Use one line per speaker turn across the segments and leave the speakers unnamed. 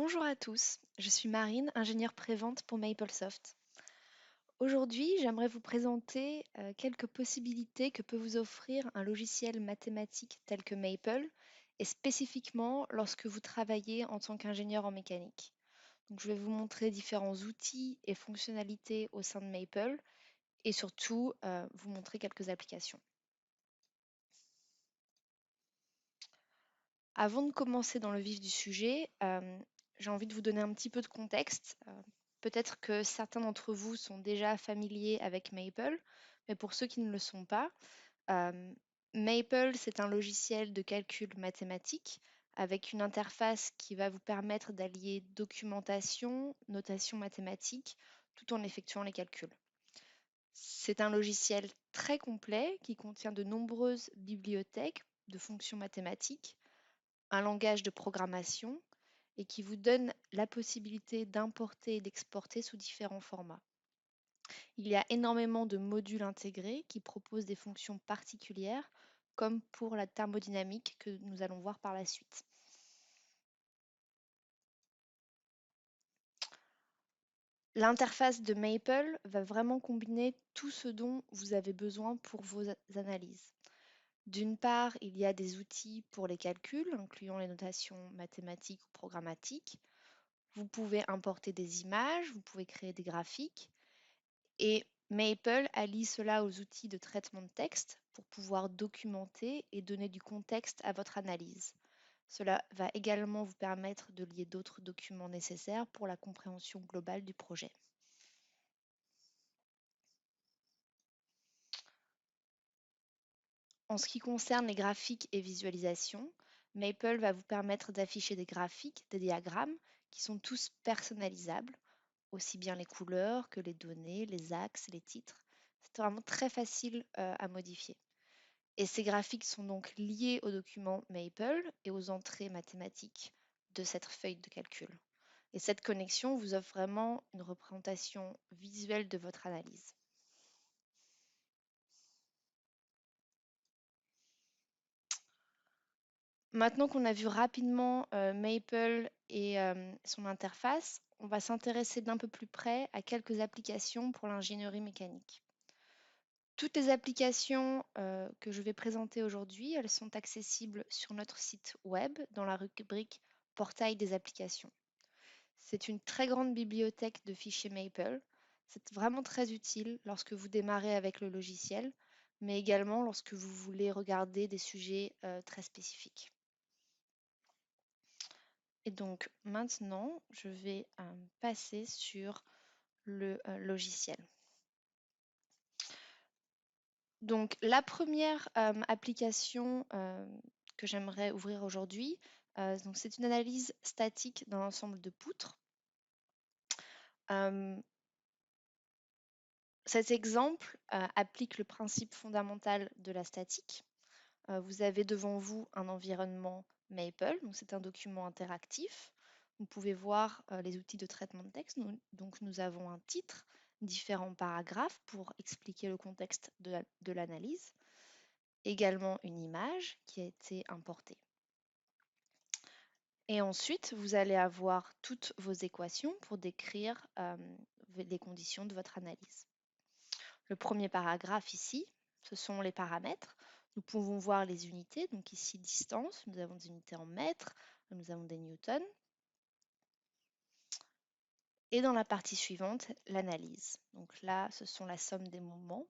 Bonjour à tous, je suis Marine, ingénieure prévente pour MapleSoft. Aujourd'hui, j'aimerais vous présenter quelques possibilités que peut vous offrir un logiciel mathématique tel que Maple, et spécifiquement lorsque vous travaillez en tant qu'ingénieur en mécanique. Donc, je vais vous montrer différents outils et fonctionnalités au sein de Maple et surtout vous montrer quelques applications. Avant de commencer dans le vif du sujet, j'ai envie de vous donner un petit peu de contexte. Peut-être que certains d'entre vous sont déjà familiers avec Maple, mais pour ceux qui ne le sont pas, euh, Maple, c'est un logiciel de calcul mathématique avec une interface qui va vous permettre d'allier documentation, notation mathématique, tout en effectuant les calculs. C'est un logiciel très complet qui contient de nombreuses bibliothèques de fonctions mathématiques, un langage de programmation et qui vous donne la possibilité d'importer et d'exporter sous différents formats. Il y a énormément de modules intégrés qui proposent des fonctions particulières, comme pour la thermodynamique que nous allons voir par la suite. L'interface de Maple va vraiment combiner tout ce dont vous avez besoin pour vos analyses. D'une part, il y a des outils pour les calculs, incluant les notations mathématiques ou programmatiques. Vous pouvez importer des images, vous pouvez créer des graphiques et Maple allie cela aux outils de traitement de texte pour pouvoir documenter et donner du contexte à votre analyse. Cela va également vous permettre de lier d'autres documents nécessaires pour la compréhension globale du projet. En ce qui concerne les graphiques et visualisations, Maple va vous permettre d'afficher des graphiques, des diagrammes qui sont tous personnalisables, aussi bien les couleurs que les données, les axes, les titres. C'est vraiment très facile à modifier. Et ces graphiques sont donc liés au document Maple et aux entrées mathématiques de cette feuille de calcul. Et cette connexion vous offre vraiment une représentation visuelle de votre analyse. Maintenant qu'on a vu rapidement Maple et son interface, on va s'intéresser d'un peu plus près à quelques applications pour l'ingénierie mécanique. Toutes les applications que je vais présenter aujourd'hui, elles sont accessibles sur notre site web dans la rubrique Portail des applications. C'est une très grande bibliothèque de fichiers Maple. C'est vraiment très utile lorsque vous démarrez avec le logiciel, mais également lorsque vous voulez regarder des sujets très spécifiques. Et donc maintenant, je vais passer sur le logiciel. Donc la première application que j'aimerais ouvrir aujourd'hui, c'est une analyse statique d'un ensemble de poutres. Cet exemple applique le principe fondamental de la statique. Vous avez devant vous un environnement Maple, donc c'est un document interactif. Vous pouvez voir les outils de traitement de texte. Donc nous avons un titre, différents paragraphes pour expliquer le contexte de l'analyse. Également une image qui a été importée. Et ensuite, vous allez avoir toutes vos équations pour décrire les conditions de votre analyse. Le premier paragraphe ici, ce sont les paramètres. Nous pouvons voir les unités, donc ici distance, nous avons des unités en mètres, nous avons des newtons. Et dans la partie suivante, l'analyse. Donc là, ce sont la somme des moments.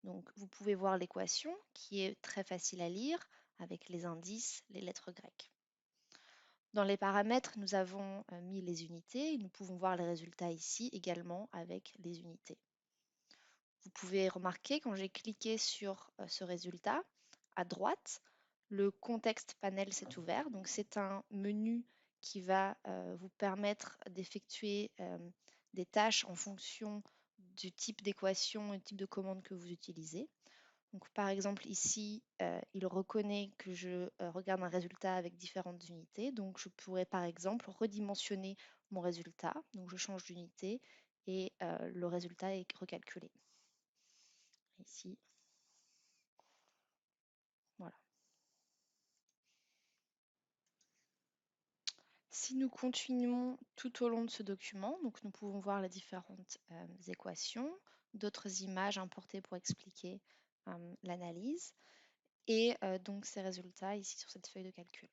Donc vous pouvez voir l'équation qui est très facile à lire avec les indices, les lettres grecques. Dans les paramètres, nous avons mis les unités et nous pouvons voir les résultats ici également avec les unités. Vous pouvez remarquer quand j'ai cliqué sur ce résultat, à droite, le contexte panel s'est ouvert. Donc c'est un menu qui va vous permettre d'effectuer des tâches en fonction du type d'équation et du type de commande que vous utilisez. Donc, par exemple, ici, il reconnaît que je regarde un résultat avec différentes unités. Donc, je pourrais, par exemple, redimensionner mon résultat. Donc, je change d'unité et le résultat est recalculé. Ici, voilà. Si nous continuons tout au long de ce document, donc nous pouvons voir les différentes équations, d'autres images importées pour expliquer l'analyse et donc ces résultats ici sur cette feuille de calcul.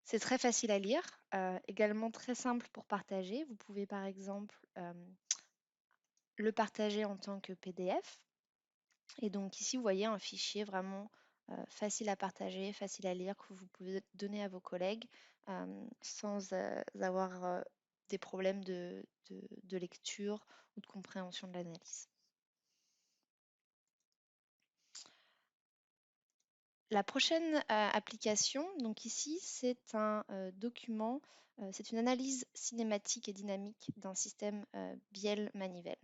C'est très facile à lire, également très simple pour partager. Vous pouvez par exemple le partager en tant que PDF. Et donc ici, vous voyez un fichier vraiment facile à partager, facile à lire, que vous pouvez donner à vos collègues sans avoir des problèmes de lecture ou de compréhension de l'analyse. La prochaine application, donc ici, c'est un document, c'est une analyse cinématique et dynamique d'un système bielle-manivelle.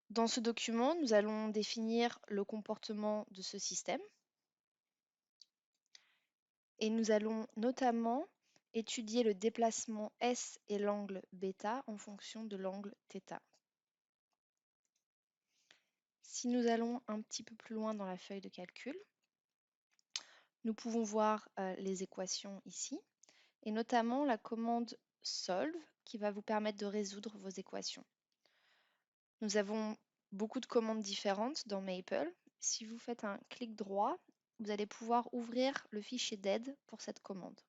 Dans ce document, nous allons définir le comportement de ce système et nous allons notamment étudier le déplacement S et l'angle β en fonction de l'angle θ. Si nous allons un petit peu plus loin dans la feuille de calcul, nous pouvons voir les équations ici et notamment la commande solve qui va vous permettre de résoudre vos équations. Nous avons beaucoup de commandes différentes dans Maple. Si vous faites un clic droit, vous allez pouvoir ouvrir le fichier d'aide pour cette commande.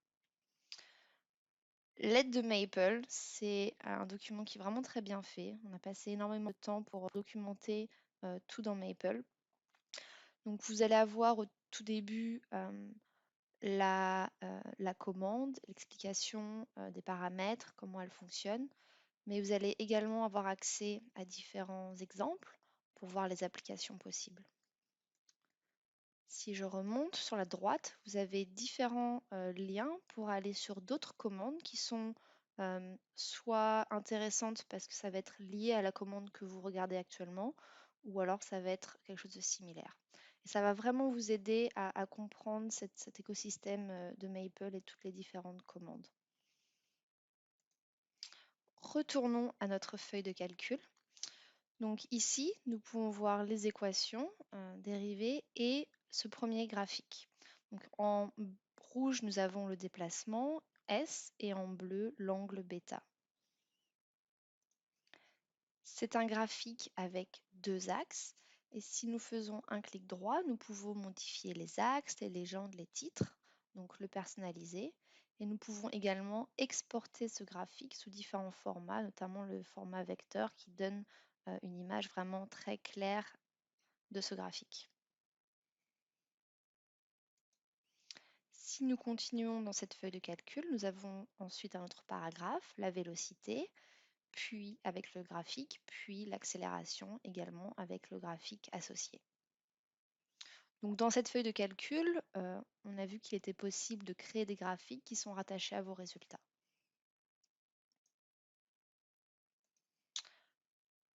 L'aide de Maple, c'est un document qui est vraiment très bien fait. On a passé énormément de temps pour documenter tout dans Maple. Donc vous allez avoir au tout début la commande, l'explication des paramètres, comment elle fonctionne, mais vous allez également avoir accès à différents exemples pour voir les applications possibles. Si je remonte sur la droite, vous avez différents liens pour aller sur d'autres commandes qui sont soit intéressantes parce que ça va être lié à la commande que vous regardez actuellement, ou alors ça va être quelque chose de similaire. Et ça va vraiment vous aider à comprendre cet écosystème de Maple et toutes les différentes commandes. Retournons à notre feuille de calcul. Donc ici, nous pouvons voir les équations dérivées et ce premier graphique. Donc en rouge, nous avons le déplacement S et en bleu, l'angle β. C'est un graphique avec deux axes et si nous faisons un clic droit, nous pouvons modifier les axes, les légendes, les titres, donc le personnaliser. Et nous pouvons également exporter ce graphique sous différents formats, notamment le format vecteur qui donne une image vraiment très claire de ce graphique. Si nous continuons dans cette feuille de calcul, nous avons ensuite un autre paragraphe, la vélocité, puis avec le graphique, puis l'accélération également avec le graphique associé. Donc dans cette feuille de calcul, on a vu qu'il était possible de créer des graphiques qui sont rattachés à vos résultats.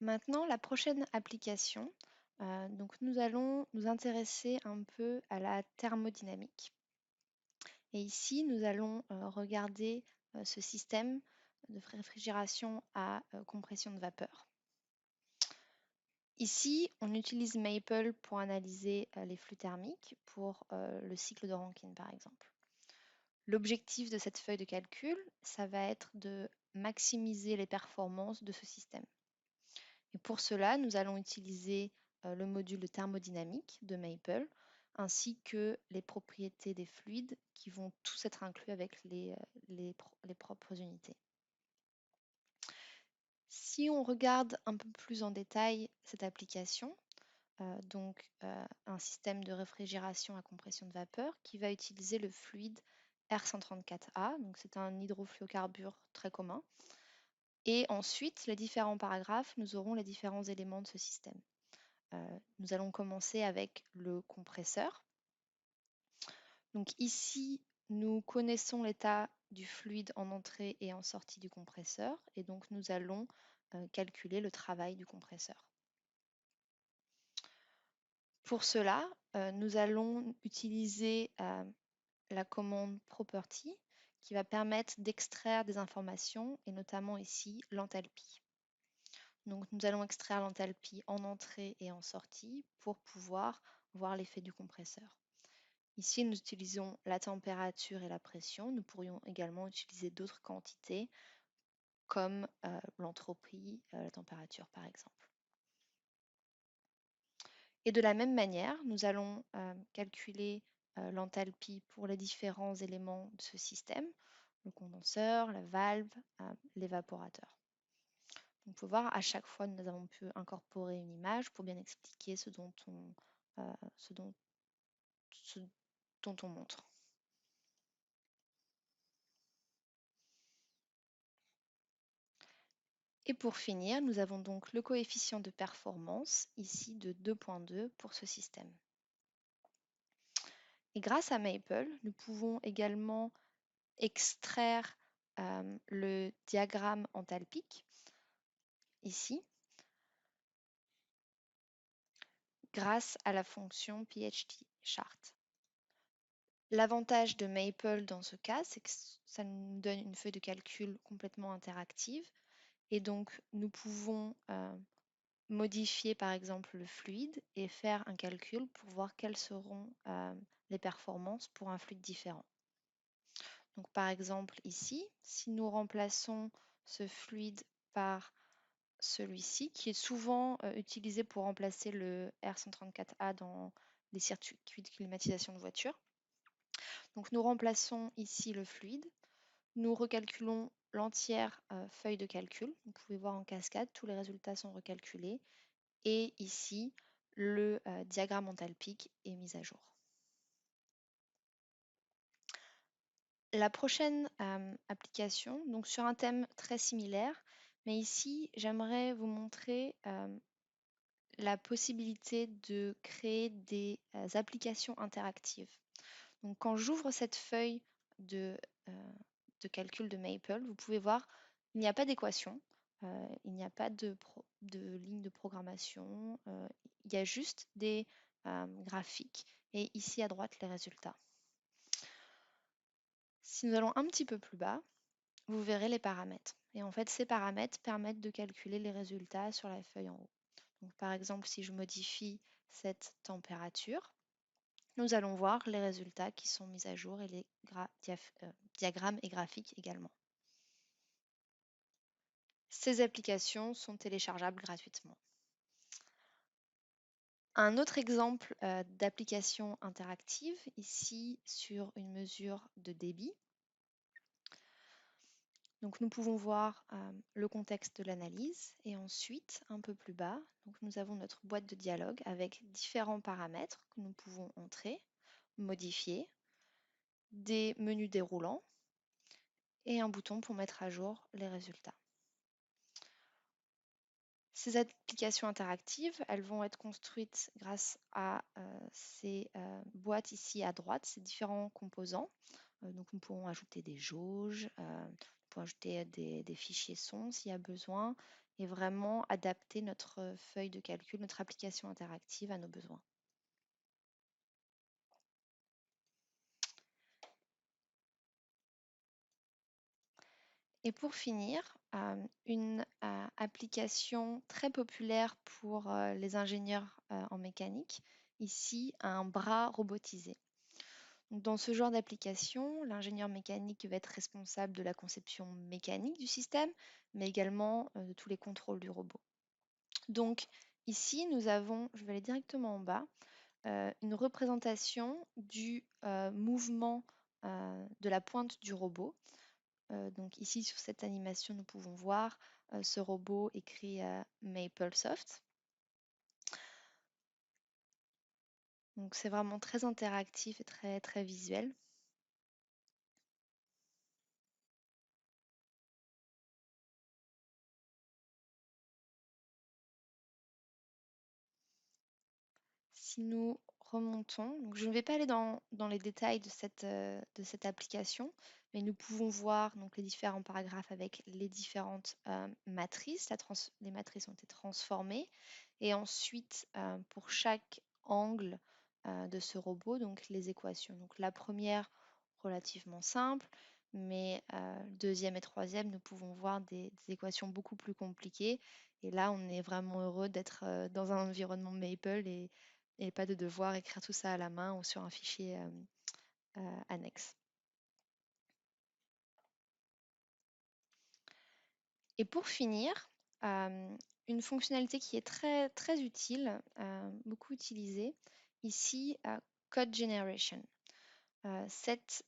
Maintenant, la prochaine application, donc nous allons nous intéresser un peu à la thermodynamique. Et ici, nous allons regarder ce système de réfrigération à compression de vapeur. Ici, on utilise Maple pour analyser les flux thermiques pour le cycle de Rankine, par exemple. L'objectif de cette feuille de calcul, ça va être de maximiser les performances de ce système. Et pour cela, nous allons utiliser le module de thermodynamique de Maple, ainsi que les propriétés des fluides qui vont tous être inclus avec les propres unités. Si on regarde un peu plus en détail cette application, donc un système de réfrigération à compression de vapeur qui va utiliser le fluide R134A, donc c'est un hydrofluocarbure très commun. Et ensuite, les différents paragraphes, nous aurons les différents éléments de ce système. Nous allons commencer avec le compresseur. Donc ici, nous connaissons l'état du fluide en entrée et en sortie du compresseur et donc nous allons calculer le travail du compresseur. Pour cela, nous allons utiliser la commande property qui va permettre d'extraire des informations et notamment ici l'enthalpie. Donc nous allons extraire l'enthalpie en entrée et en sortie pour pouvoir voir l'effet du compresseur. Ici, nous utilisons la température et la pression. Nous pourrions également utiliser d'autres quantités comme l'entropie, la température par exemple. Et de la même manière, nous allons calculer l'enthalpie pour les différents éléments de ce système, le condenseur, la valve, l'évaporateur. On peut voir à chaque fois nous avons pu incorporer une image pour bien expliquer ce dont ce dont on montre. Et pour finir, nous avons donc le coefficient de performance, ici de 2,2 pour ce système. Et grâce à Maple, nous pouvons également extraire le diagramme enthalpique, ici, grâce à la fonction PHT-chart. L'avantage de Maple dans ce cas, c'est que ça nous donne une feuille de calcul complètement interactive. Et donc, nous pouvons modifier par exemple le fluide et faire un calcul pour voir quelles seront les performances pour un fluide différent. Donc par exemple ici, si nous remplaçons ce fluide par celui-ci, qui est souvent utilisé pour remplacer le R134A dans les circuits de climatisation de voiture. Donc nous remplaçons ici le fluide, nous recalculons l'entière feuille de calcul. Vous pouvez voir en cascade, tous les résultats sont recalculés. Et ici, le diagramme enthalpique est mis à jour. La prochaine application, donc sur un thème très similaire, mais ici, j'aimerais vous montrer la possibilité de créer des applications interactives. Donc, quand j'ouvre cette feuille de, de calcul de Maple, vous pouvez voir, il n'y a pas d'équation, il n'y a pas de ligne de programmation, il y a juste des graphiques et ici à droite les résultats. Si nous allons un petit peu plus bas, vous verrez les paramètres. Et en fait, ces paramètres permettent de calculer les résultats sur la feuille en haut. Donc, par exemple, si je modifie cette température, nous allons voir les résultats qui sont mis à jour et les diagrammes et graphiques également. Ces applications sont téléchargeables gratuitement. Un autre exemple d'application interactive, ici sur une mesure de débit. Donc nous pouvons voir le contexte de l'analyse et ensuite, un peu plus bas, donc nous avons notre boîte de dialogue avec différents paramètres que nous pouvons entrer, modifier, des menus déroulants et un bouton pour mettre à jour les résultats. Ces applications interactives, elles vont être construites grâce à ces boîtes ici à droite, ces différents composants. Donc nous pourrons ajouter des jauges, nous pourrons ajouter des fichiers son s'il y a besoin et vraiment adapter notre feuille de calcul, notre application interactive à nos besoins. Et pour finir, une application très populaire pour les ingénieurs en mécanique, ici un bras robotisé. Donc, dans ce genre d'application, l'ingénieur mécanique va être responsable de la conception mécanique du système, mais également de tous les contrôles du robot. Donc ici, nous avons, je vais aller directement en bas, une représentation du mouvement de la pointe du robot. Donc ici, sur cette animation, nous pouvons voir ce robot écrit MapleSoft. Donc c'est vraiment très interactif et très, très visuel. Si nous remontons, donc je ne vais pas aller dans les détails de cette application, mais nous pouvons voir donc, les différents paragraphes avec les différentes matrices. Les matrices ont été transformées. Et ensuite, pour chaque angle de ce robot, donc les équations. Donc la première, relativement simple, mais deuxième et troisième, nous pouvons voir des équations beaucoup plus compliquées. Et là, on est vraiment heureux d'être dans un environnement Maple et et pas de devoir écrire tout ça à la main ou sur un fichier annexe. Et pour finir, une fonctionnalité qui est très, très utile, beaucoup utilisée, ici, Code Generation. Cette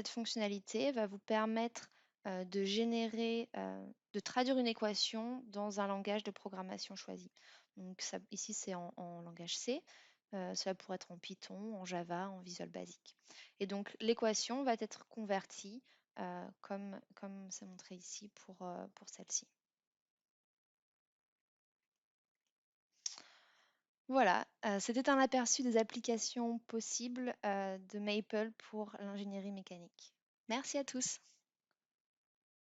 fonctionnalité va vous permettre de générer, de traduire une équation dans un langage de programmation choisi. Donc ici, c'est en langage C. Cela pourrait être en Python, en Java, en Visual Basic. Et donc, l'équation va être convertie comme c'est montré ici pour celle-ci. Voilà, c'était un aperçu des applications possibles de Maple pour l'ingénierie mécanique. Merci à tous.